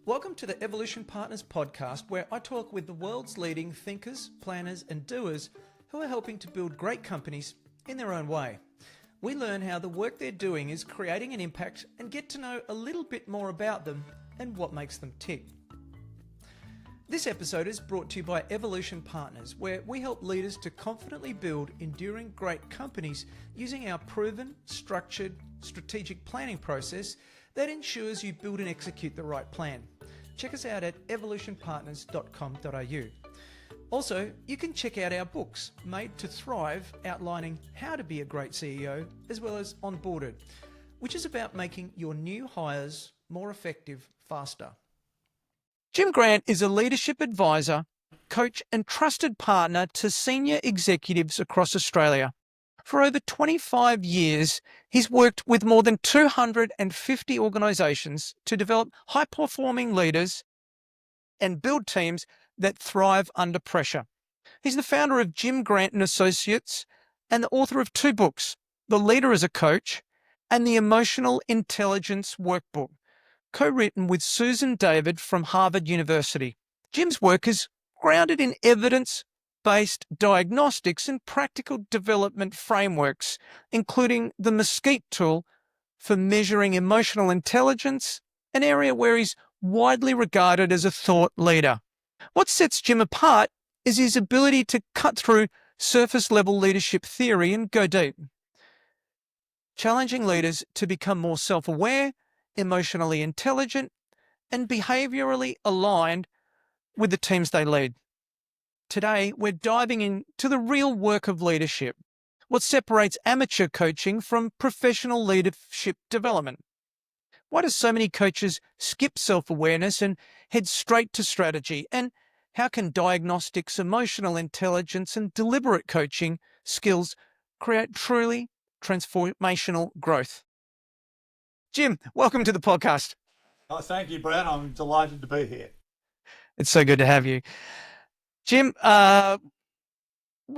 Welcome to the Evolution Partners podcast, where I talk with the world's leading thinkers, planners, and doers who are helping to build great companies in their own way. We learn how the work they're doing is creating an impact and get to know a little bit more about them and what makes them tick. This episode is brought to you by Evolution Partners, where we help leaders to confidently build enduring great companies using our proven, structured, strategic planning process that ensures you build and execute the right plan. Check us out at evolutionpartners.com.au. Also, you can check out our books, Made to Thrive, outlining how to be a great CEO, as well as Onboarded, which is about making your new hires more effective faster. Jim Grant is a leadership advisor, coach, and trusted partner to senior executives across Australia. For over 25 years, he's worked with more than 250 organisations to develop high-performing leaders and build teams that thrive under pressure. He's the founder of Jim Grant & Associates and the author of two books, The Leader as a Coach and The Emotional Intelligence Workbook, co-written with Susan David from Harvard University. Jim's work is grounded in evidence-based diagnostics and practical development frameworks, including the MSCEIT tool for measuring emotional intelligence, an area where he's widely regarded as a thought leader. What sets Jim apart is his ability to cut through surface-level leadership theory and go deep, challenging leaders to become more self-aware, emotionally intelligent, and behaviourally aligned with the teams they lead. Today, we're diving into the real work of leadership, what separates amateur coaching from professional leadership development. Why do so many coaches skip self-awareness and head straight to strategy? And how can diagnostics, emotional intelligence, and deliberate coaching skills create truly transformational growth? Jim, welcome to the podcast. Oh, thank you, Brad. I'm delighted to be here. It's so good to have you. Jim, what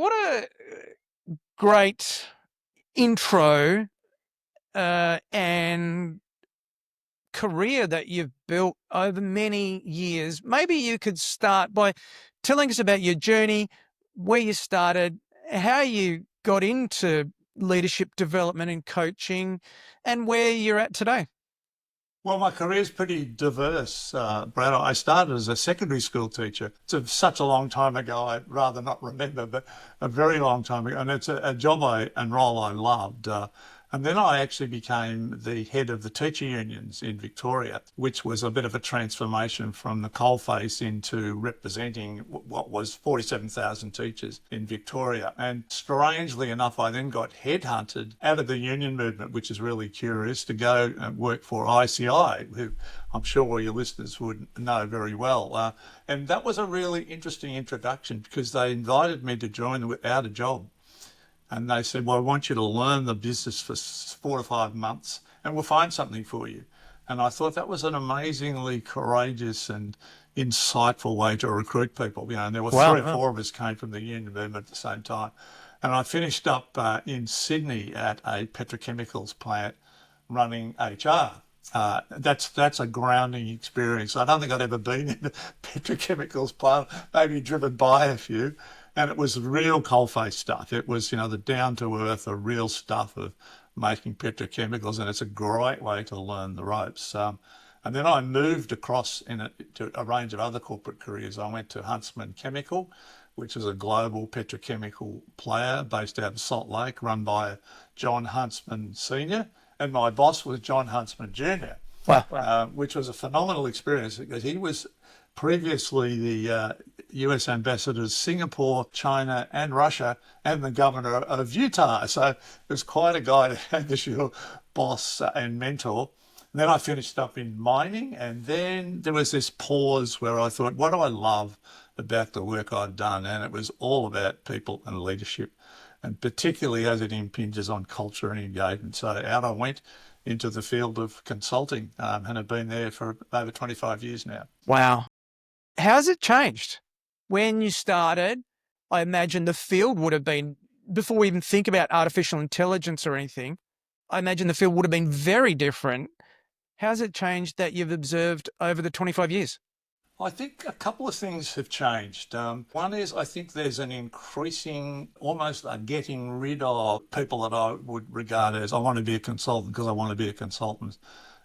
a great intro and career that you've built over many years. Maybe you could start by telling us about your journey, where you started, how you got into leadership development and coaching, and where you're at today. Well, my career is pretty diverse, Brad. I started as a secondary school teacher. It's such a long time ago, I'd rather not remember, but a very long time ago. And it's a job and role I loved. And then I actually became the head of the teacher unions in Victoria, which was a bit of a transformation from the coalface into representing what was 47,000 teachers in Victoria. And strangely enough, I then got headhunted out of the union movement, which is really curious, to go and work for ICI, who I'm sure all your listeners would know very well. And that was a really interesting introduction because they invited me to join without a job. And they said, well, I want you to learn the business for 4 to 5 months and we'll find something for you. And I thought that was an amazingly courageous and insightful way to recruit people. You know, and there were 3 or 4 of us came from the union movement at the same time. And I finished up in Sydney at a petrochemicals plant running HR. That's a grounding experience. I don't think I'd ever been in a petrochemicals plant, maybe driven by a few. And it was real coalface stuff. It was, you know, the down-to-earth, the real stuff of making petrochemicals, and it's a great way to learn the ropes. And then I moved across to a range of other corporate careers. I went to Huntsman Chemical, which is a global petrochemical player based out of Salt Lake, run by John Huntsman Sr., and my boss was John Huntsman Jr., which was a phenomenal experience because he was previously the US ambassador to Singapore, China, and Russia, and the governor of Utah. So it was quite a guy to have as your boss and mentor. And then I finished up in mining, and then there was this pause where I thought, what do I love about the work I've done? And it was all about people and leadership, and particularly as it impinges on culture and engagement. So out I went into the field of consulting and have been there for over 25 years now. Wow. How's it changed? When you started, I imagine the field would have been, before we even think about artificial intelligence or anything, I imagine the field would have been very different How's it changed that you've observed over the 25 years? I think a couple of things have changed. One is I think there's an increasing, almost a getting rid of people that I would regard as I want to be a consultant because I want to be a consultant.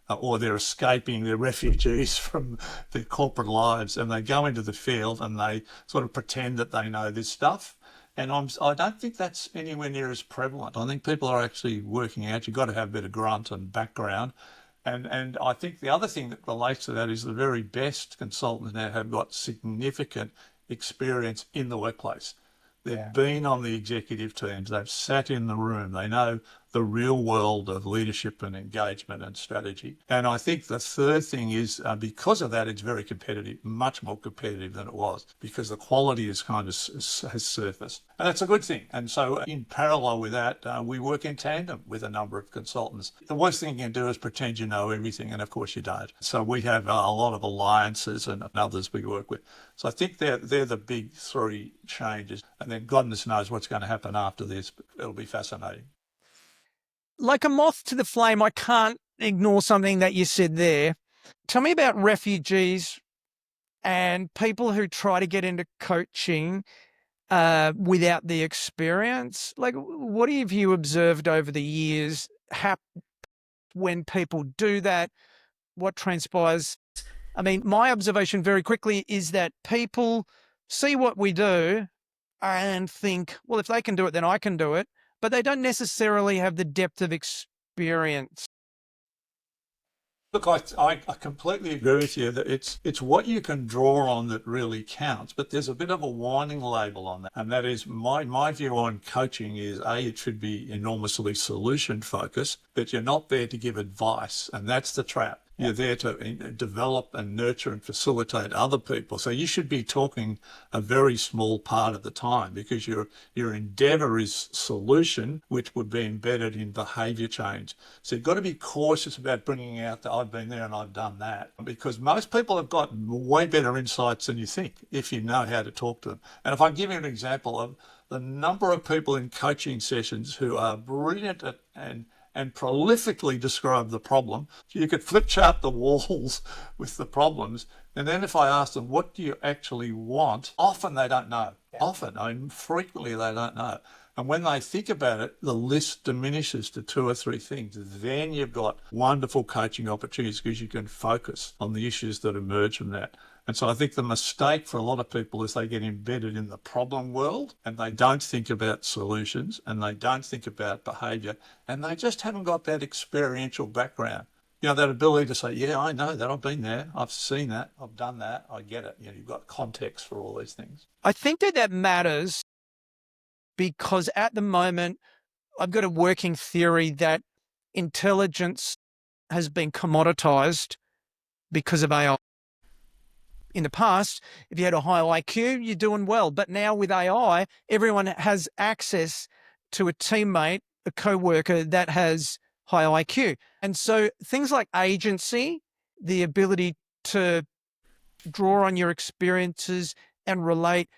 Or they're escaping, they're refugees from their corporate lives, and they go into the field and they sort of pretend that they know this stuff. And I don't think that's anywhere near as prevalent. I think people are actually working out. You've got to have a bit of grunt and background. And I think the other thing that relates to that is the very best consultants now have got significant experience in the workplace. They've been on the executive teams, they've sat in the room, they know the real world of leadership and engagement and strategy. And I think the third thing is because of that, it's very competitive, much more competitive than it was, because the quality has has surfaced. And that's a good thing. And so in parallel with that, we work in tandem with a number of consultants. The worst thing you can do is pretend you know everything, and of course you don't. So we have a lot of alliances and others we work with. So I think they're the big three changes. And then goodness knows what's going to happen after this. It'll be fascinating. Like a moth to the flame, I can't ignore something that you said there. Tell me about refugees and people who try to get into coaching without the experience. Like, what have you observed over the years when people do that? What transpires? I mean, my observation very quickly is that people see what we do and think, well, if they can do it, then I can do it. But they don't necessarily have the depth of experience. Look, I completely agree with you that it's what you can draw on that really counts, but there's a bit of a warning label on that. And that is my view on coaching is, it should be enormously solution focused, but you're not there to give advice. And that's the trap. You're there to develop and nurture and facilitate other people. So you should be talking a very small part of the time because your endeavour is solution, which would be embedded in behaviour change. So you've got to be cautious about bringing out that I've been there and I've done that, because most people have got way better insights than you think if you know how to talk to them. And if I give you an example of the number of people in coaching sessions who are brilliant at and prolifically describe the problem. You could flip chart the walls with the problems. And then if I ask them, what do you actually want? Often they don't know. Frequently they don't know. And when they think about it, the list diminishes to 2 or 3 things. Then you've got wonderful coaching opportunities because you can focus on the issues that emerge from that. And so I think the mistake for a lot of people is they get embedded in the problem world and they don't think about solutions and they don't think about behaviour and they just haven't got that experiential background. You know, that ability to say, yeah, I know that, I've been there, I've seen that, I've done that, I get it. You know, you've got context for all these things. I think that matters because at the moment, I've got a working theory that intelligence has been commoditized because of AI. In the past, if you had a high IQ, you're doing well. But now with AI, everyone has access to a teammate, a co-worker that has high IQ. And so things like agency, the ability to draw on your experiences and relate,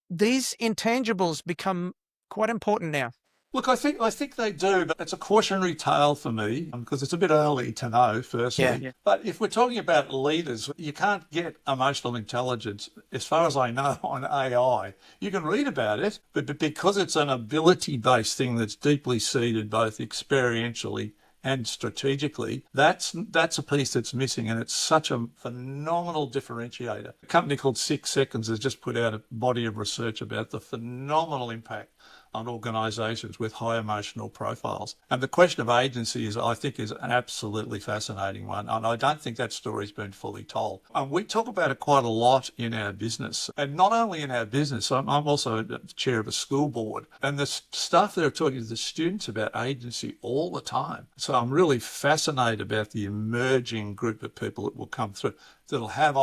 these intangibles become quite important now. Look, I think they do, but it's a cautionary tale for me because it's a bit early to know, firstly. Yeah. But if we're talking about leaders, you can't get emotional intelligence, as far as I know, on AI. You can read about it, but because it's an ability-based thing that's deeply seated both experientially and strategically, that's a piece that's missing, and it's such a phenomenal differentiator. A company called 6 Seconds has just put out a body of research about the phenomenal impact on organisations with high emotional profiles. And the question of agency I think is an absolutely fascinating one. And I don't think that story's been fully told. And we talk about it quite a lot in our business. And not only in our business, I'm also the chair of a school board. And the staff there are talking to the students about agency all the time. So I'm really fascinated about the emerging group of people that will come through that'll have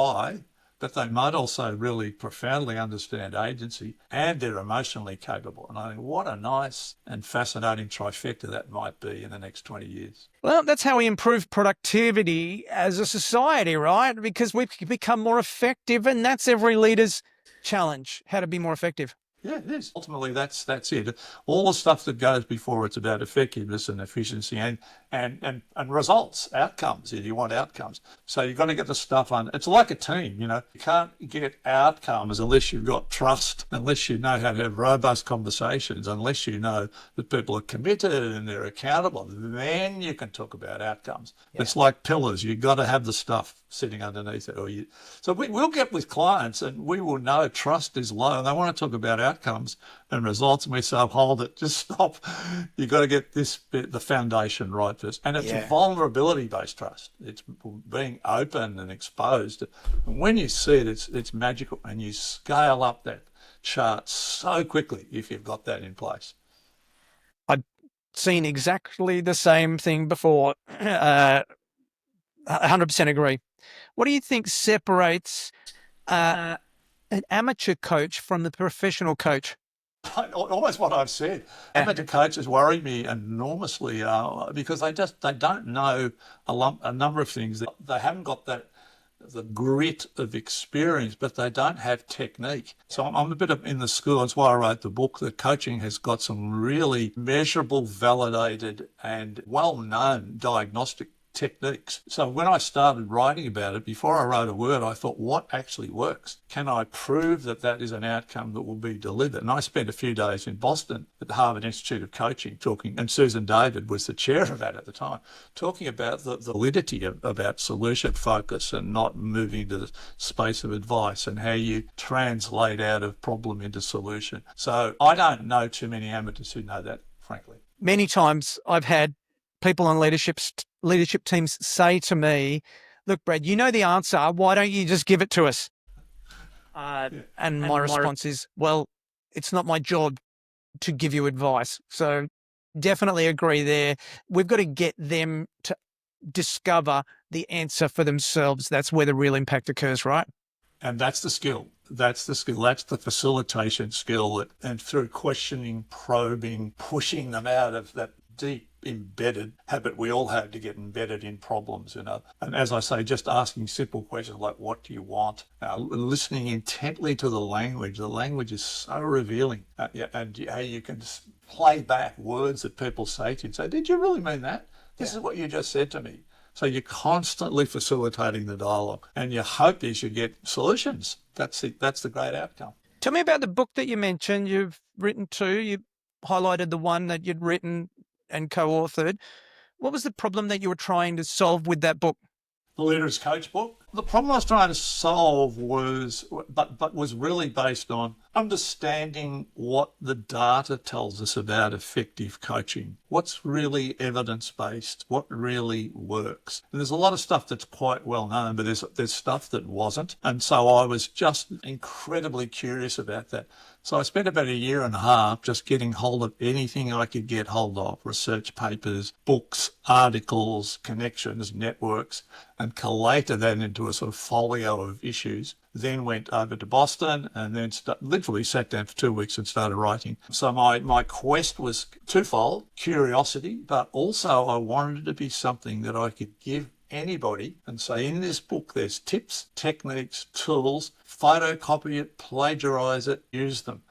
but they might also really profoundly understand agency and they're emotionally capable. And I think what a nice and fascinating trifecta that might be in the next 20 years. Well, that's how we improve productivity as a society, right? Because we become more effective, and that's every leader's challenge, how to be more effective. Yeah, it is. Ultimately, that's it. All the stuff that goes before it's about effectiveness and efficiency and results, outcomes. If you want outcomes, so you've got to get the stuff on. It's like a team, you know. You can't get outcomes unless you've got trust, unless you know how to have robust conversations, unless you know that people are committed and they're accountable. Then you can talk about outcomes. Yeah. It's like pillars. You've got to have the stuff sitting underneath it. So we'll get with clients and we will know trust is low and they want to talk about outcomes and results, and we say, hold it, just stop. You've got to get this bit, the foundation right first. And it's vulnerability-based trust. It's being open and exposed. And when you see it, it's magical, and you scale up that chart so quickly if you've got that in place. I've seen exactly the same thing before. 100% agree. What do you think separates an amateur coach from the professional coach? Almost what I've said. Amateur coaches worry me enormously because they don't know a number of things. They haven't got the grit of experience, but they don't have technique. So I'm a bit in the school. That's why I wrote the book, that coaching has got some really measurable, validated and well-known diagnostic techniques. So when I started writing about it, before I wrote a word, I thought, what actually works? Can I prove that that is an outcome that will be delivered? And I spent a few days in Boston at the Harvard Institute of Coaching talking, and Susan David was the chair of that at the time, talking about the validity about solution focus and not moving to the space of advice and how you translate out of problem into solution. So I don't know too many amateurs who know that, frankly. Many times I've had people on leadership teams say to me, look, Brad, you know the answer. Why don't you just give it to us? And my response is, well, it's not my job to give you advice. So definitely agree there. We've got to get them to discover the answer for themselves. That's where the real impact occurs, right? And that's the skill. That's the skill. That's the facilitation skill. And through questioning, probing, pushing them out of that deep embedded habit we all have to get embedded in problems, you know. And as I say, just asking simple questions like, what do you want? Listening intently to the language. The language is so revealing. And how you can just play back words that people say to you and say, did you really mean that? This is what you just said to me. So you're constantly facilitating the dialogue, and your hope is you get solutions. That's the great outcome. Tell me about the book that you mentioned. You've written two. You highlighted the one that you'd written and co-authored. What was the problem that you were trying to solve with that book? The Leader's Coach book. The problem I was trying to solve was really based on understanding what the data tells us about effective coaching. What's really evidence-based? What really works? And there's a lot of stuff that's quite well known, but there's stuff that wasn't. And so I was just incredibly curious about that. So I spent about a year and a half just getting hold of anything I could get hold of, research papers, books, articles, connections, networks, and collated that into a sort of folio of issues. Then went over to Boston and then literally sat down for 2 weeks and started writing. So my quest was twofold: curiosity, but also I wanted it to be something that I could give anybody and say, in this book there's tips, techniques, tools, photocopy it, plagiarize it, use them.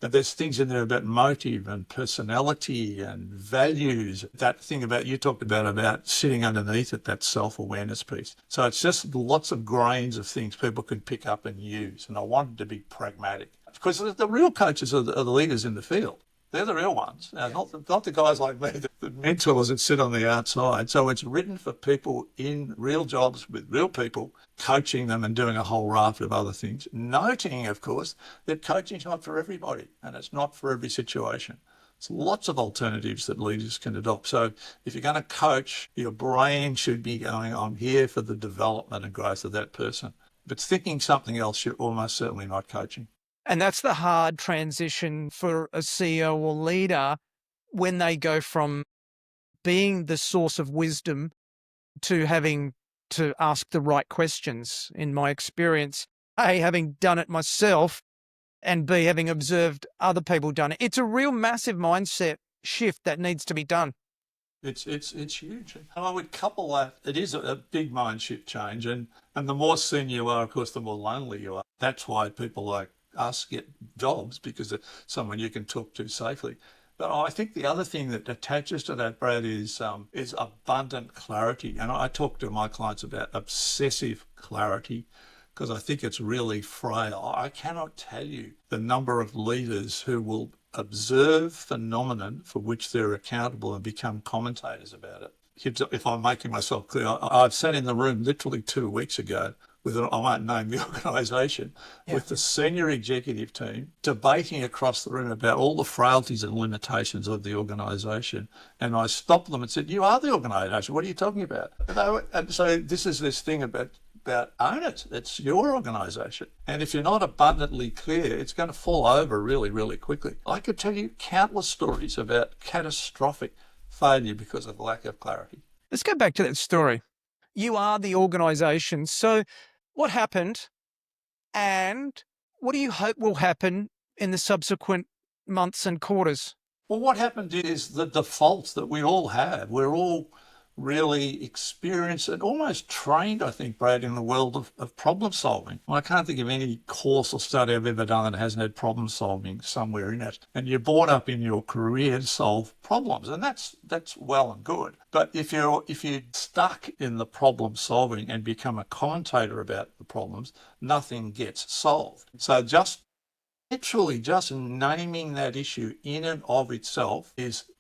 And there's things in there about motive and personality and values. That thing you talked about sitting underneath it, that self-awareness piece. So it's just lots of grains of things people can pick up and use. And I wanted to be pragmatic. Because the real coaches are the leaders in the field. They're the real ones, not the guys like me, the mentors that sit on the outside. So it's written for people in real jobs with real people, coaching them and doing a whole raft of other things. Noting, of course, that coaching is not for everybody and it's not for every situation. There's lots of alternatives that leaders can adopt. So if you're going to coach, your brain should be going, I'm here for the development and growth of that person. If it's thinking something else, you're almost certainly not coaching. And that's the hard transition for a CEO or leader when they go from being the source of wisdom to having to ask the right questions. In my experience, A, having done it myself, and B, having observed other people done it. It's a real massive mindset shift that needs to be done. It's huge. And I would couple that, it is a big mind shift change. And the more senior you are, of course, the more lonely you are. That's why people like us get jobs because it's someone you can talk to safely. But I think the other thing that attaches to that, Brad, is abundant clarity. And I talk to my clients about obsessive clarity because I think it's really frail. I cannot tell you the number of leaders who will observe phenomenon for which they're accountable and become commentators about it. If I'm making myself clear, I've sat in the room literally 2 weeks ago with, I won't name the organisation, with the senior executive team debating across the room about all the frailties and limitations of the organisation. And I stopped them and said, you are the organisation. What are you talking about? And so this is this thing about own it. It's your organisation. And if you're not abundantly clear, it's going to fall over really, really quickly. I could tell you countless stories about catastrophic failure because of lack of clarity. Let's go back to that story. You are the organisation. So what happened and what do you hope will happen in the subsequent months and quarters? Well, what happened is the defaults that we all have. We're all really experienced and almost trained, I think, Brad, in the world of problem solving. I can't think of any course or study I've ever done that hasn't had problem solving somewhere in it. And you're brought up in your career to solve problems, and that's well and good. But if you're stuck in the problem solving and become a commentator about the problems, nothing gets solved. So literally just naming that issue in and of itself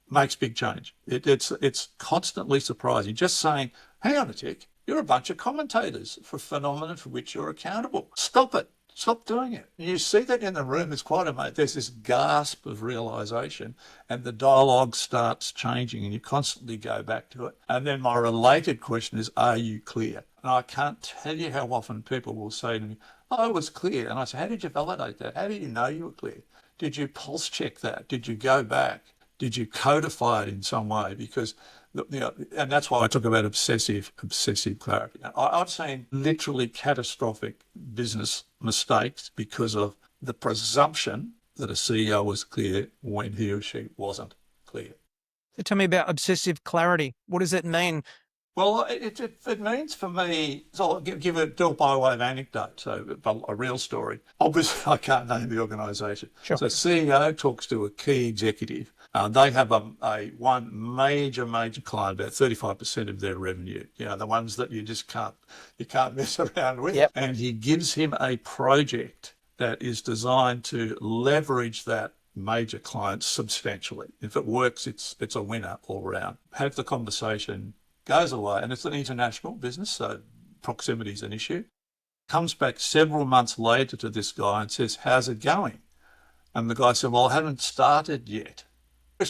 makes big change. It's constantly surprising. Just saying, hang on a tick, you're a bunch of commentators for phenomena for which you're accountable. Stop it. Stop doing it. You see that in the room. It's quite amazing. There's this gasp of realisation and the dialogue starts changing and you constantly go back to it. And then my related question is, are you clear? And I can't tell you how often people will say to me, oh, I was clear. And I say, how did you validate that? How did you know you were clear? Did you pulse check that? Did you go back? Did you codify it in some way? Because, and that's why I talk about obsessive clarity. I've seen literally catastrophic business mistakes because of the presumption that a CEO was clear when he or she wasn't clear. So tell me about obsessive clarity. What does it mean? Well, it means for me, so I'll give it by way of anecdote, so a real story. Obviously, I can't name the organisation. Sure. So CEO talks to a key executive. They have one major client, about 35% of their revenue. The ones that you just can't mess around with. Yep. And he gives him a project that is designed to leverage that major client substantially. If it works, it's a winner all round. Have the conversation. Goes away, and it's an international business, so proximity is an issue. Comes back several months later to this guy and says, how's it going? And the guy said, well, I haven't started yet.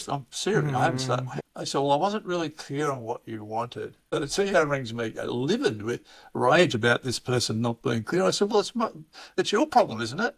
I'm serious, I haven't started. I said, well, I wasn't really clear on what you wanted. But the CEO rings me livid with rage about this person not being clear. I said, well, it's your problem, isn't it?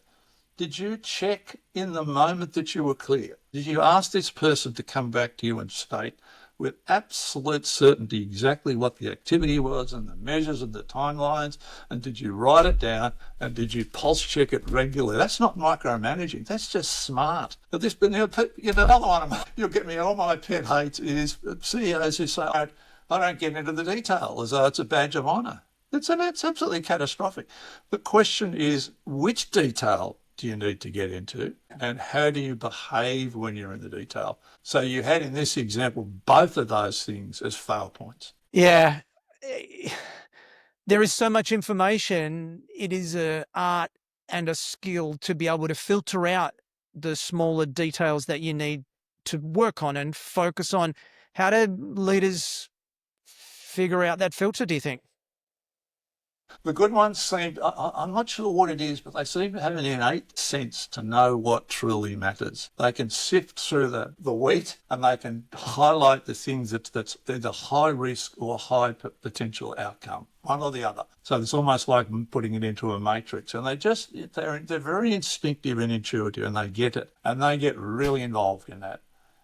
Did you check in the moment that you were clear? Did you ask this person to come back to you and state with absolute certainty exactly what the activity was and the measures and the timelines, and did you write it down and did you pulse check it regularly? That's not micromanaging, that's just smart. But another one, you'll get me, all my pet hates is CEOs who say, I don't get into the detail as though it's a badge of honour. It's absolutely catastrophic. The question is, which detail do you need to get into and how do you behave when you're in the detail? So you had in this example both of those things as fail points. Yeah. There is so much information. It is an art and a skill to be able to filter out the smaller details that you need to work on and focus on. How do leaders figure out that filter, do you think? The good ones I'm not sure what it is, but they seem to have an innate sense to know what truly matters. They can sift through the wheat and they can highlight the things that's either high risk or high potential outcome, one or the other. So it's almost like putting it into a matrix, and they're very instinctive and intuitive, and they get it, and they get really involved in that.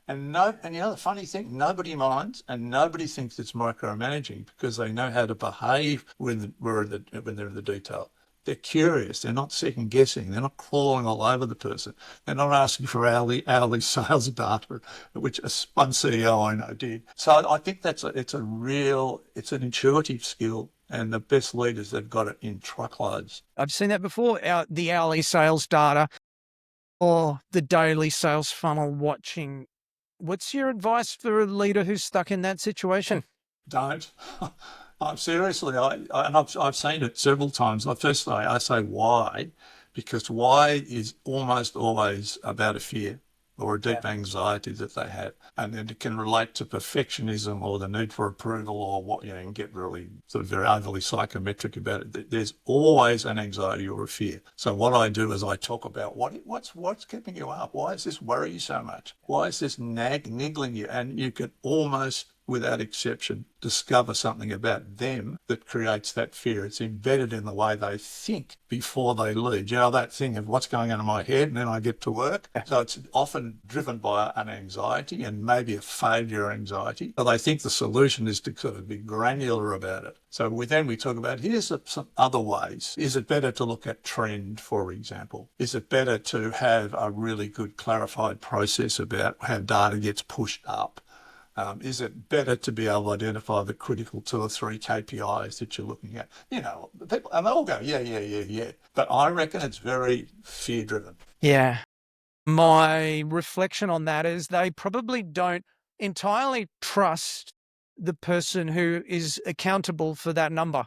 And the other funny thing, nobody minds and nobody thinks it's micromanaging because they know how to behave when they're in the detail. They're curious. They're not second guessing. They're not crawling all over the person. They're not asking for hourly sales data, which one CEO I know did. So I think it's an intuitive skill And the best leaders, they've got it in truckloads. I've seen that before, the hourly sales data or the daily sales funnel watching. What's your advice for a leader who's stuck in that situation? Don't. I'm seriously, and I've seen it several times. Firstly, I say why, because why is almost always about a fear or a deep anxiety that they have. And then it can relate to perfectionism or the need for approval or what, you know, and get really sort of very overly psychometric about it. There's always an anxiety or a fear. So what I do is I talk about what's keeping you up? Why does this worry you so much? Why is this niggling you? And you can almost, without exception, discover something about them that creates that fear. It's embedded in the way they think before they lead. You know, that thing of what's going on in my head and then I get to work. So it's often driven by an anxiety and maybe a failure anxiety. So they think the solution is to sort of be granular about it. So we talk about, here's some other ways. Is it better to look at trend, for example? Is it better to have a really good clarified process about how data gets pushed up? Is it better to be able to identify the critical 2 or 3 KPIs that you're looking at? You know, people, and they all go, yeah. But I reckon it's very fear-driven. Yeah. My reflection on that is they probably don't entirely trust the person who is accountable for that number,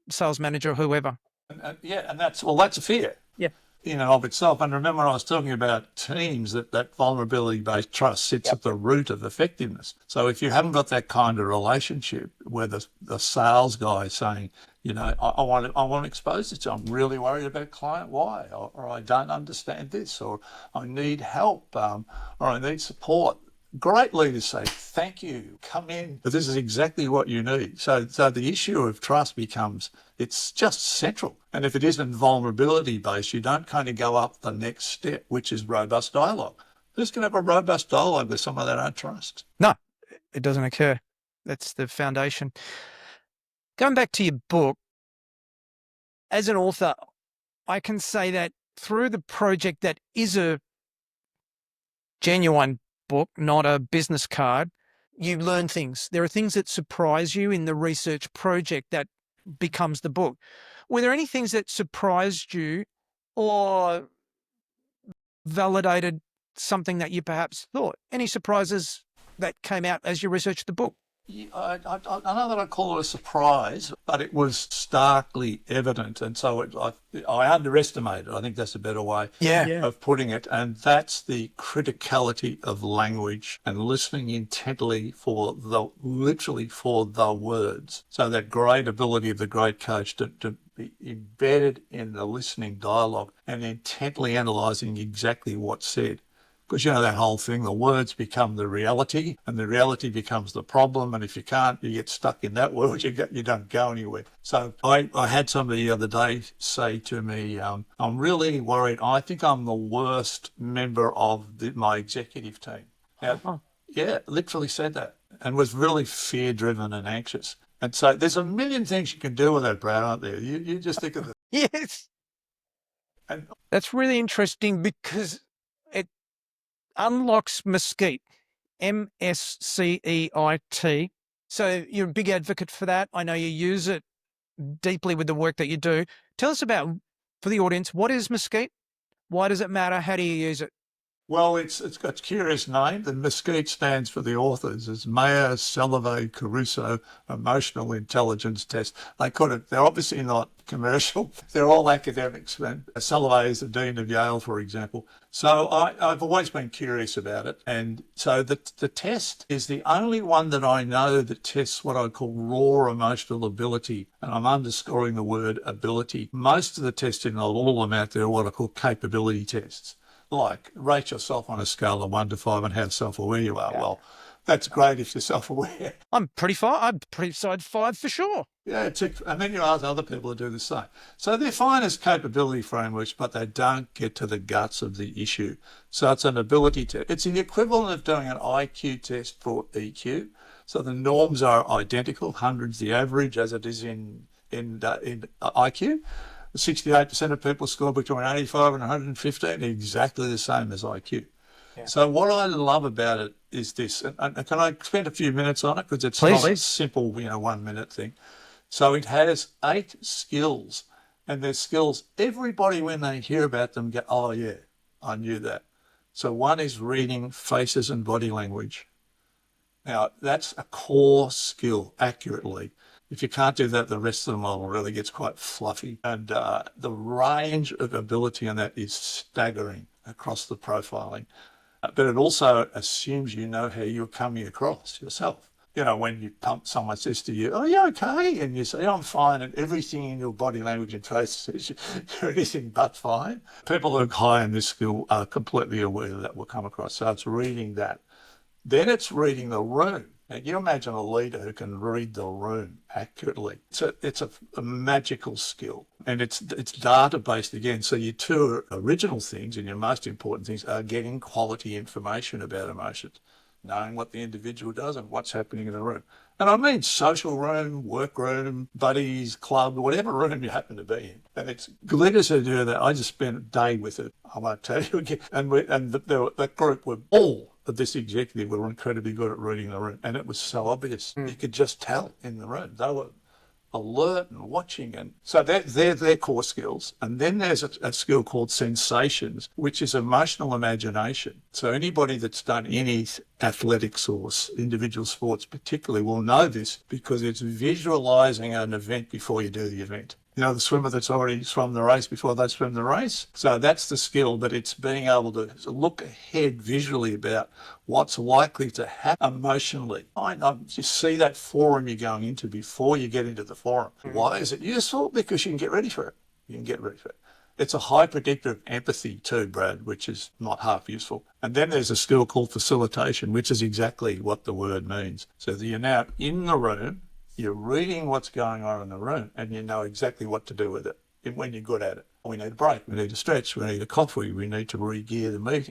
sales manager or whoever. And that's a fear. Yeah. You know, of itself. And remember, I was talking about teams, that vulnerability-based trust sits at the root of effectiveness. So if you haven't got that kind of relationship where the sales guy is saying, you know, I want to expose this, I'm really worried about client Y, or I don't understand this, or I need help, or I need support. Great leaders say, thank you, come in. But this is exactly what you need. So the issue of trust becomes, it's just central. And if it isn't vulnerability based, you don't kind of go up the next step, which is robust dialogue. Who's going to have a robust dialogue with someone they don't trust? No, it doesn't occur. That's the foundation. Going back to your book, as an author, I can say that through the project that is a genuine book, not a business card, you learn things. There are things that surprise you in the research project that becomes the book. Were there any things that surprised you or validated something that you perhaps thought? Any surprises that came out as you researched the book? I know that I call it a surprise, but it was starkly evident. And so I underestimated. I think that's a better way of putting it. And that's the criticality of language and listening intently literally for the words. So that great ability of the great coach to be embedded in the listening dialogue and intently analysing exactly what's said. Because, you know, that whole thing, the words become the reality and the reality becomes the problem. And if you can't, you get stuck in that world, you don't go anywhere. So I had somebody the other day say to me, I'm really worried. I think I'm the worst member of my executive team. Now, yeah, literally said that and was really fear-driven and anxious. And so there's a million things you can do with that, Brad, aren't there? You just think of it. Yes. And that's really interesting because it unlocks MSCEIT, MSCEIT. So you're a big advocate for that. I know you use it deeply with the work that you do. Tell us about, for the audience, what is MSCEIT? Why does it matter? How do you use it? Well, it's got a curious name. The MSCEIT stands for the authors. It's Mayer, Salovey, Caruso Emotional Intelligence Test. They're obviously not commercial. They're all academics. Salovey is the Dean of Yale, for example. So I've always been curious about it. And so the test is the only one that I know that tests what I call raw emotional ability. And I'm underscoring the word ability. Most of the testing, not all of them out there, are what I call capability tests. Like, rate yourself on a scale of 1 to 5 and how self-aware you are. Yeah. Well, that's great if you're self-aware. I'm pretty side 5 for sure. Yeah, and then you ask other people to do the same. So they're fine as capability frameworks, but they don't get to the guts of the issue. So it's an ability test. It's the equivalent of doing an IQ test for EQ. So the norms are identical, 100's the average, as it is in IQ. 68% of people score between 85 and 115, exactly the same as IQ. Yeah. So what I love about it is this, and can I spend a few minutes on it? Because it's not a simple, 1 minute thing. So it has 8 skills, and there's skills everybody, when they hear about them, go, oh yeah, I knew that. So one is reading faces and body language. Now, that's a core skill accurately. If you can't do that, the rest of the model really gets quite fluffy. And the range of ability on that is staggering across the profiling. But it also assumes you know how you're coming across yourself. You know, when you pump, someone says to you, "Oh, you okay?" And you say, "I'm fine," and everything in your body language and face says you're anything but fine. People who are high in this skill are completely aware that will come across. So it's reading that. Then it's reading the room. Now, you imagine a leader who can read the room accurately. It's a magical skill, and it's data based again. So your 2 original things and your most important things are getting quality information about emotions, knowing what the individual does and what's happening in the room. And I mean social room, work room, buddies, club, whatever room you happen to be in. And it's glitters who do that. I just spent a day with it. I won't tell you again. And that group were all of this executive were incredibly good at reading the room. And it was so obvious. You could just tell in the room. They were alert and watching. And so they're their core skills. And then there's a skill called sensations, which is emotional imagination. So anybody that's done any athletics or individual sports particularly will know this, because it's visualizing an event before you do the event. You know, the swimmer that's already swum the race before they swim the race. So that's the skill, but it's being able to look ahead visually about what's likely to happen emotionally. You see that forum you're going into before you get into the forum. Why is it useful? Because you can get ready for it. You can get ready for it. It's a high predictor of empathy too, Brad, which is not half useful. And then there's a skill called facilitation, which is exactly what the word means. So that you're now in the room, you're reading what's going on in the room, and you know exactly what to do with it when you're good at it. We need a break, we need a stretch, we need a coffee, we need to re-gear the meeting.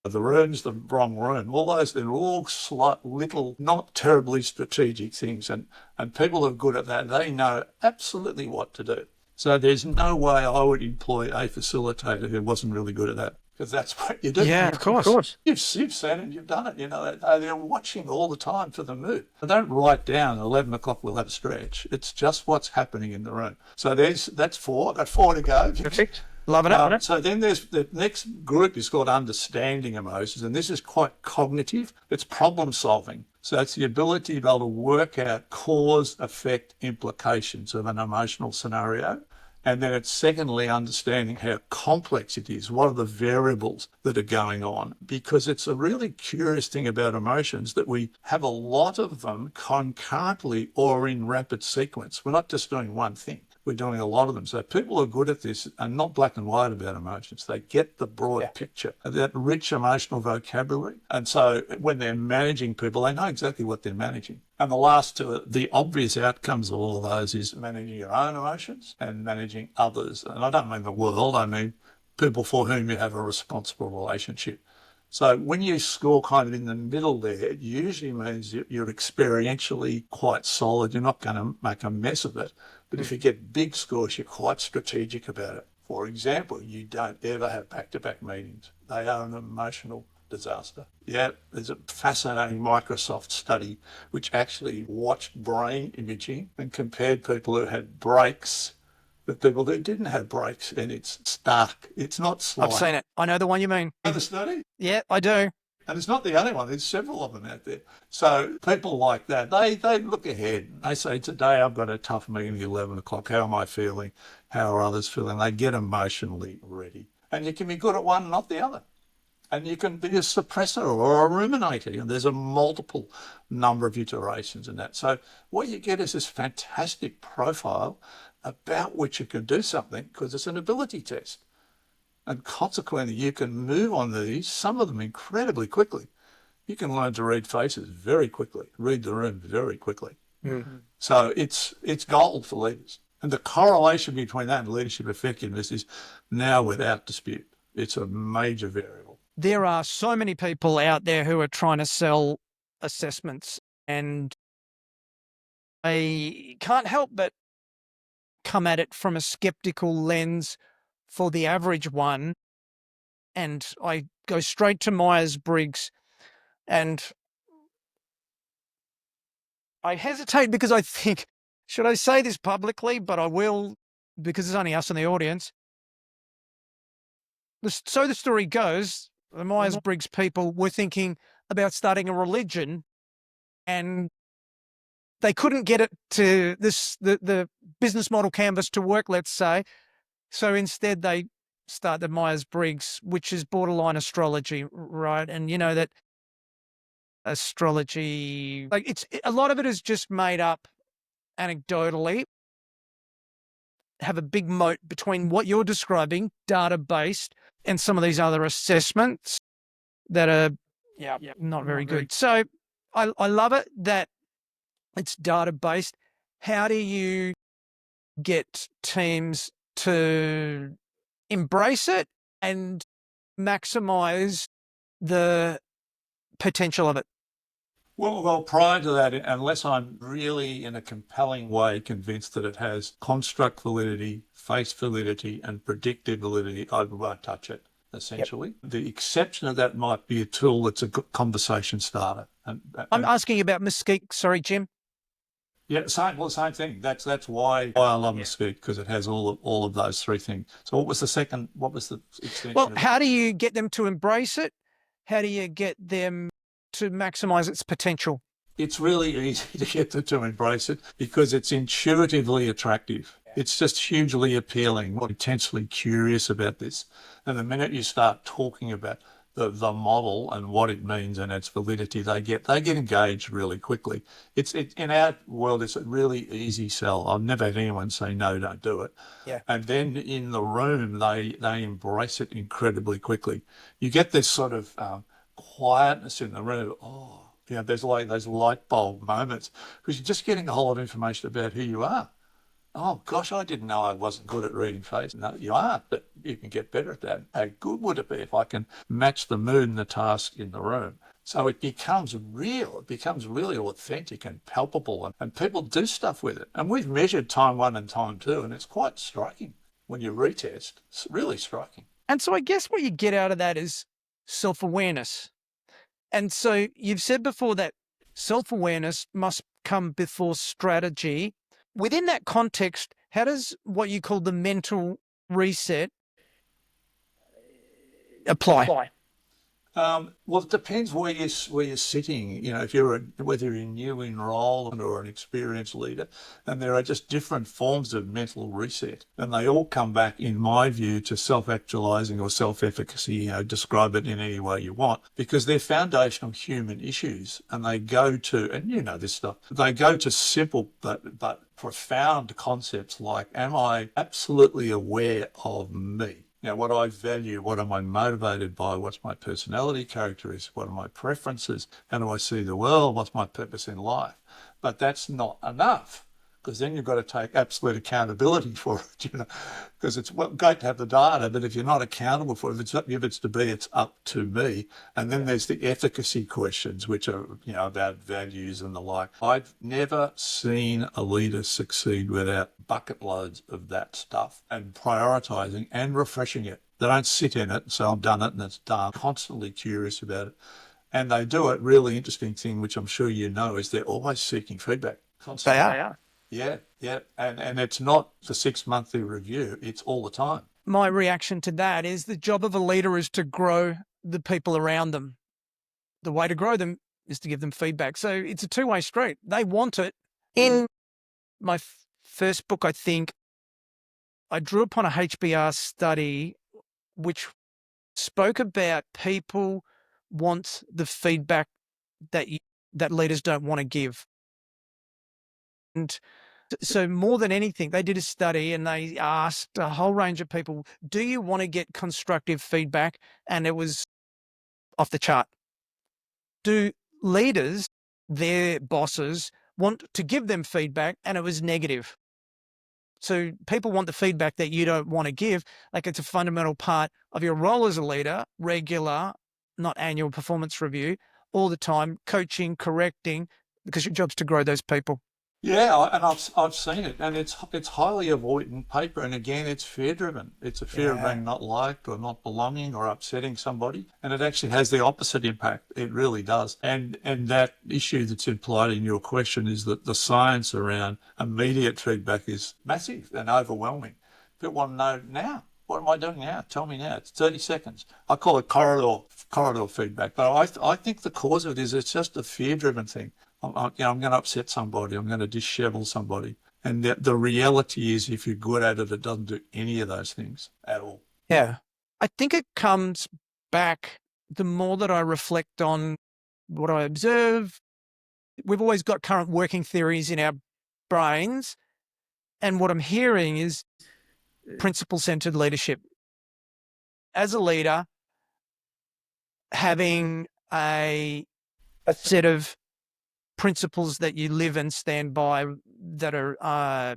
The room's the wrong room. All those, they're all slight, little, not terribly strategic things. And people who are good at that, they know absolutely what to do. So there's no way I would employ a facilitator who wasn't really good at that, because that's what you do. Yeah, of course. You've seen it, you've done it. You know, they're watching all the time for the mood. They don't write down 11 o'clock we'll have a stretch. It's just what's happening in the room. So that's 4. I've got 4 to go. Perfect. Loving it. So then there's the next group is called understanding emotions, and this is quite cognitive. It's problem solving. So it's the ability to be able to work out cause, effect, implications of an emotional scenario. And then it's secondly understanding how complex it is. What are the variables that are going on? Because it's a really curious thing about emotions that we have a lot of them concurrently or in rapid sequence. We're not just doing one thing. We're doing a lot of them. So people who are good at this are not black and white about emotions. They get the broad picture, that rich emotional vocabulary. And so when they're managing people, they know exactly what they're managing. And the last 2, the obvious outcomes of all of those is managing your own emotions and managing others. And I don't mean the world, I mean people for whom you have a responsible relationship. So when you score kind of in the middle there, it usually means you're experientially quite solid. You're not going to make a mess of it. But if you get big scores, you're quite strategic about it. For example, you don't ever have back-to-back meetings. They are an emotional disaster. Yeah, there's a fascinating Microsoft study which actually watched brain imaging and compared people who had breaks with people who didn't have breaks, and it's stark. It's not slight. I've seen it. I know the one you mean. You know the study? Yeah, I do. And it's not the only one. There's several of them out there. So people like that, they look ahead. They say, today I've got a tough meeting at 11 o'clock. How am I feeling? How are others feeling? They get emotionally ready. And you can be good at one, not the other. And you can be a suppressor or a ruminator. And there's a multiple number of iterations in that. So what you get is this fantastic profile about which you can do something, because it's an ability test. And consequently, you can move on these, some of them incredibly quickly. You can learn to read faces very quickly, read the room very quickly. Mm-hmm. So it's gold for leaders. And the correlation between that and leadership effectiveness is now without dispute. It's a major variable. There are so many people out there who are trying to sell assessments, and I can't help but come at it from a skeptical lens for the average one. And I go straight to Myers-Briggs, and I hesitate because I think, should I say this publicly, but I will because it's only us in the audience. So the story goes, the Myers-Briggs people were thinking about starting a religion, and they couldn't get it to the business model canvas to work, let's say. So instead they started Myers-Briggs, which is borderline astrology, right? And you know that astrology, like a lot of it is just made up anecdotally, have a big moat between what you're describing, data-based, and some of these other assessments that are not very good. So I love it that it's data-based. How do you get teams to embrace it and maximize the potential of it? Well, prior to that, unless I'm really in a compelling way convinced that it has construct validity, face validity, and predictive validity, I won't touch it, essentially. Yep. The exception of that might be a tool that's a good conversation starter. I'm asking about MSCEIT. Sorry, Jim. Yeah, same thing. That's why I love MSCEIT, because it has all of those three things. So what was the second? What was the extension? Well, how do you get them to embrace it? How do you get them to maximize its potential? It's really easy to get them to embrace it because it's intuitively attractive. It's just hugely appealing. We're intensely curious about this. And the minute you start talking about the model and what it means and its validity, they get engaged really quickly. It's in our world, it's a really easy sell. I've never had anyone say no, don't do it. Yeah. And then in the room, they embrace it incredibly quickly. You get this sort of quietness in the room. Oh, you know, there's like those light bulb moments because you're just getting a whole lot of information about who you are. Oh gosh, I didn't know I wasn't good at reading face. No, you aren't, but you can get better at that. How good would it be if I can match the mood and the task in the room? So it becomes real. It becomes really authentic and palpable, and people do stuff with it. And we've measured time 1 and time 2, and it's quite striking when you retest. It's really striking. And so I guess what you get out of that is self-awareness. And so you've said before that self-awareness must come before strategy. Within that context, how does what you call the mental reset apply? Well, it depends where you're sitting. You know, whether you're new in role or an experienced leader, and there are just different forms of mental reset, and they all come back, in my view, to self-actualizing or self-efficacy. You know, describe it in any way you want, because they're foundational human issues, and they go to, and you know this stuff, they go to simple but profound concepts like, am I absolutely aware of me? You know, what I value, what am I motivated by, what's my personality characteristics, what are my preferences, how do I see the world, what's my purpose in life? But that's not enough, because then you've got to take absolute accountability for it, you know, because it's great to have the data, but if you're not accountable for it, if it's to be, it's up to me. And then there's the efficacy questions, which are, you know, about values and the like. I've never seen a leader succeed without bucket loads of that stuff and prioritizing and refreshing it. They don't sit in it and say, I've done it and it's done. Constantly curious about it. And they do it. Really interesting thing, which I'm sure you know, is they're always seeking feedback. Constantly. They are. Yeah. And it's not the 6-monthly review. It's all the time. My reaction to that is the job of a leader is to grow the people around them. The way to grow them is to give them feedback. So it's a two-way street. They want it. In my first book, I think, I drew upon a HBR study which spoke about people want the feedback that leaders don't want to give. And so more than anything, they did a study and they asked a whole range of people, do you want to get constructive feedback? And it was off the chart. Do leaders, their bosses, want to give them feedback? And it was negative. So people want the feedback that you don't want to give. Like, it's a fundamental part of your role as a leader, regular, not annual performance review, all the time, coaching, correcting, because your job's to grow those people. Yeah, and I've seen it, and it's highly avoidant paper, and again, it's fear driven. It's a fear of Yeah. being not liked or not belonging or upsetting somebody, and it actually has the opposite impact. It really does. And that issue that's implied in your question is that the science around immediate feedback is massive and overwhelming. People want to know now. What am I doing now? Tell me now. It's 30 seconds. I call it corridor feedback, but I think the cause of it is it's just a fear driven thing. I'm going to upset somebody. I'm going to dishevel somebody. And the reality is, if you're good at it, it doesn't do any of those things at all. Yeah. I think it comes back the more that I reflect on what I observe. We've always got current working theories in our brains. And what I'm hearing is principle-centered leadership. As a leader, having a set of principles that you live and stand by that are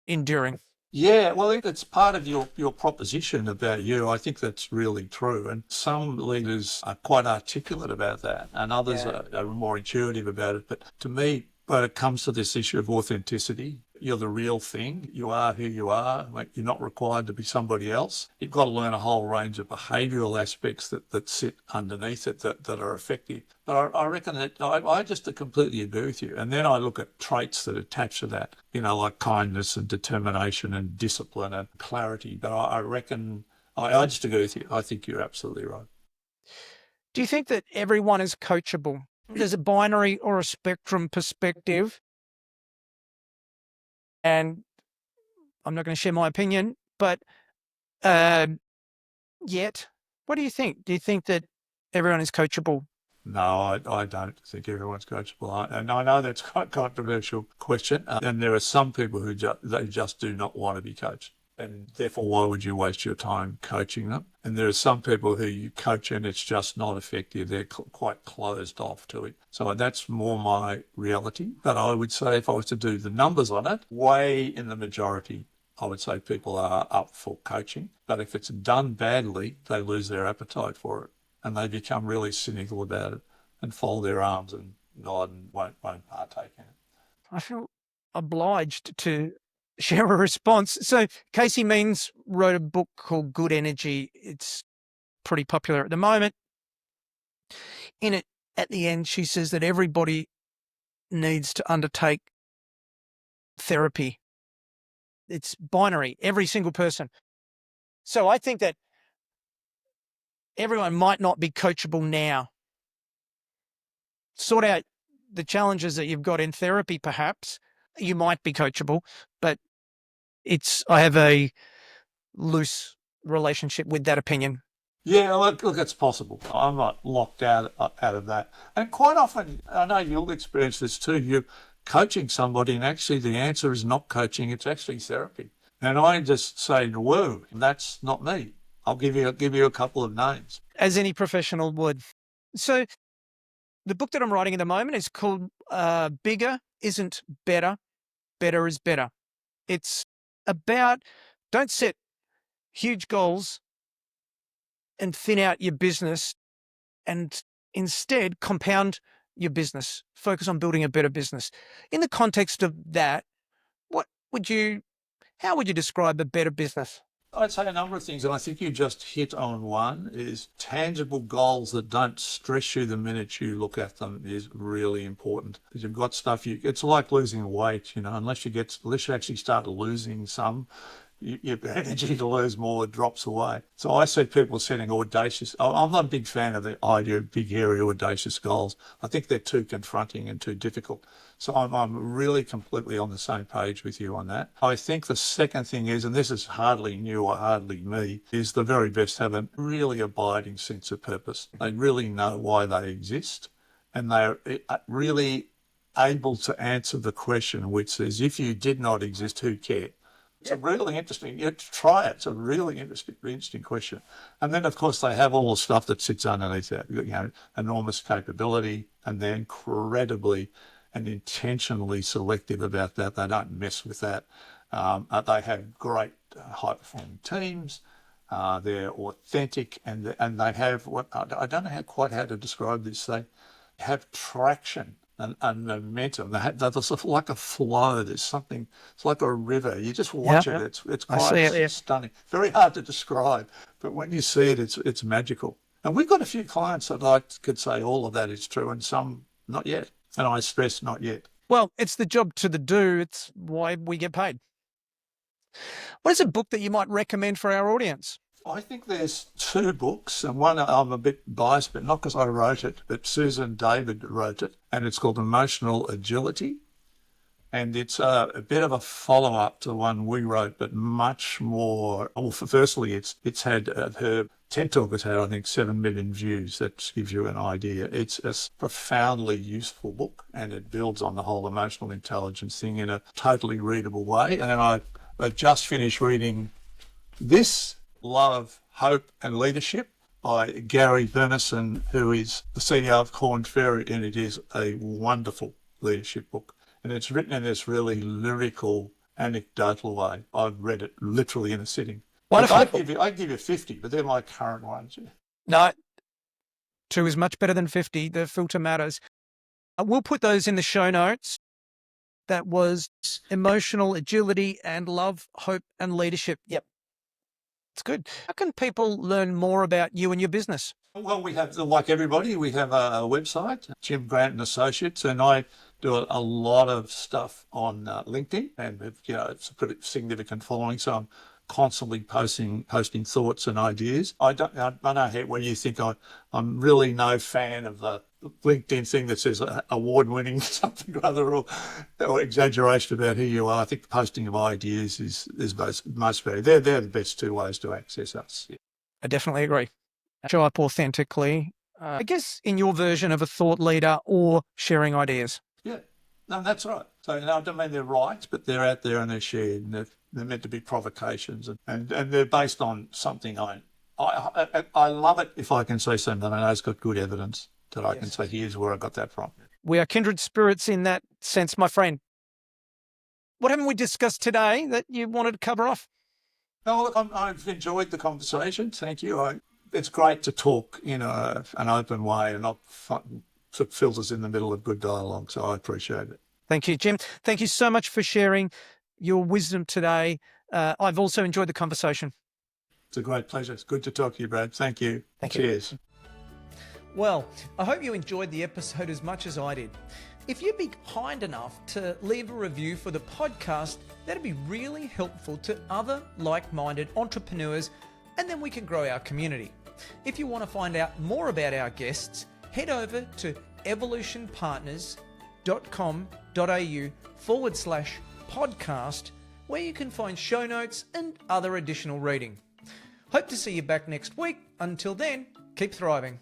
enduring. Yeah, well, it's part of your proposition about you. I think that's really true. And some leaders are quite articulate about that, and others are more intuitive about it. But to me, when it comes to this issue of authenticity, you're the real thing. You are who you are. Like, you're not required to be somebody else. You've got to learn a whole range of behavioural aspects that sit underneath it that are effective. But I reckon that I just completely agree with you. And then I look at traits that attach to that, like kindness and determination and discipline and clarity. But I reckon I just agree with you. I think you're absolutely right. Do you think that everyone is coachable? There's a binary or a spectrum perspective. And I'm not going to share my opinion, but yet, what do you think? Do you think that everyone is coachable? No, I don't think everyone's coachable. And I know that's quite a controversial question. And there are some people who they just do not want to be coached. And therefore, why would you waste your time coaching them? And there are some people who you coach and it's just not effective. They're quite closed off to it. So that's more my reality. But I would say, if I was to do the numbers on it, way in the majority, I would say people are up for coaching. But if it's done badly, they lose their appetite for it, and they become really cynical about it and fold their arms and nod and won't partake in it. I feel obliged to share a response. So Casey Means wrote a book called Good Energy. It's pretty popular at the moment. In it, at the end, she says that everybody needs to undertake therapy. It's binary, every single person. So I think that everyone might not be coachable now. Sort out the challenges that you've got in therapy, perhaps. You might be coachable, but I have a loose relationship with that opinion. Yeah, look, it's possible. I'm not locked out of that. And quite often, I know you'll experience this too. You're coaching somebody, and actually the answer is not coaching; it's actually therapy. And I just say, "Whoa, that's not me." I'll give you a couple of names. As any professional would. So the book that I'm writing at the moment is called Bigger Isn't Better, Better is Better. It's about, don't set huge goals and thin out your business, and instead compound your business. Focus on building a better business. In the context of that, how would you describe a better business? I'd say a number of things, and I think you just hit on one, is tangible goals that don't stress you the minute you look at them is really important. Because you've got stuff, it's like losing weight, unless you actually start losing some, your energy to lose more drops away. So I see people setting audacious, I'm not a big fan of the idea of big, hairy, audacious goals. I think they're too confronting and too difficult. So I'm really completely on the same page with you on that. I think the second thing is, and this is hardly new or hardly me, is the very best have a really abiding sense of purpose. They really know why they exist, and they're really able to answer the question, which is, if you did not exist, who'd care? It's a really interesting, you have to try it. It's a really interesting question. And then, of course, they have all the stuff that sits underneath that, enormous capability, and they're incredibly and intentionally selective about that. They don't mess with that. They have great high-performing teams. They're authentic, and they have what I don't know quite how to describe this. They have traction. and momentum. There's like a flow. There's something. It's like a river. You just watch it. It's quite stunning. Very hard to describe, but when you see it, it's magical. And we've got a few clients that could say all of that is true, and some not yet. And I stress not yet. Well, it's the job to the do. It's why we get paid. What is a book that you might recommend for our audience? I think there's two books, and one I'm a bit biased, but not because I wrote it, but Susan David wrote it, and it's called Emotional Agility. And it's a bit of a follow-up to one we wrote, but much more. Well, firstly, it's had her TED Talk has had, I think, 7 million views. That gives you an idea. It's a profoundly useful book, and it builds on the whole emotional intelligence thing in a totally readable way. And then I just finished reading this, Love, Hope and Leadership by Gary Bernison, who is the CEO of Korn Ferry, and it is a wonderful leadership book. And it's written in this really lyrical, anecdotal way. I've read it literally in a sitting. Wonderful. I'd give you 50, but they're my current ones. No, 2 is much better than 50. The filter matters. We'll put those in the show notes. That was Emotional Agility and Love, Hope and Leadership. Yep. It's good. How can people learn more about you and your business? Well, we have, like everybody, we have a website, Jim Grant and Associates, and I do a lot of stuff on LinkedIn, and it's a pretty significant following, so I'm constantly posting thoughts and ideas. I don't know when you think I'm really no fan of the LinkedIn thing that says award-winning something or other, or exaggeration about who you are. I think the posting of ideas is most better. They're the best two ways to access us. Yeah. I definitely agree. Show up authentically. I guess in your version of a thought leader or sharing ideas. Yeah, no, that's right. So I don't mean they're right, but they're out there and they're shared, and they're meant to be provocations, and they're based on something I love it if I can say something that I know has got good evidence that I can say, here's where I got that from. We are kindred spirits in that sense, my friend. What haven't we discussed today that you wanted to cover off? No, look, I've enjoyed the conversation. Thank you. It's great to talk in an open way and not sort of filters in the middle of good dialogue. So I appreciate it. Thank you, Jim. Thank you so much for sharing your wisdom today. I've also enjoyed the conversation. It's a great pleasure. It's good to talk to you, Brad. Thank you. Cheers. Well, I hope you enjoyed the episode as much as I did. If you'd be kind enough to leave a review for the podcast, that'd be really helpful to other like-minded entrepreneurs, and then we can grow our community. If you want to find out more about our guests, head over to evolutionpartners.com.au/podcast, where you can find show notes and other additional reading. Hope to see you back next week. Until then, keep thriving.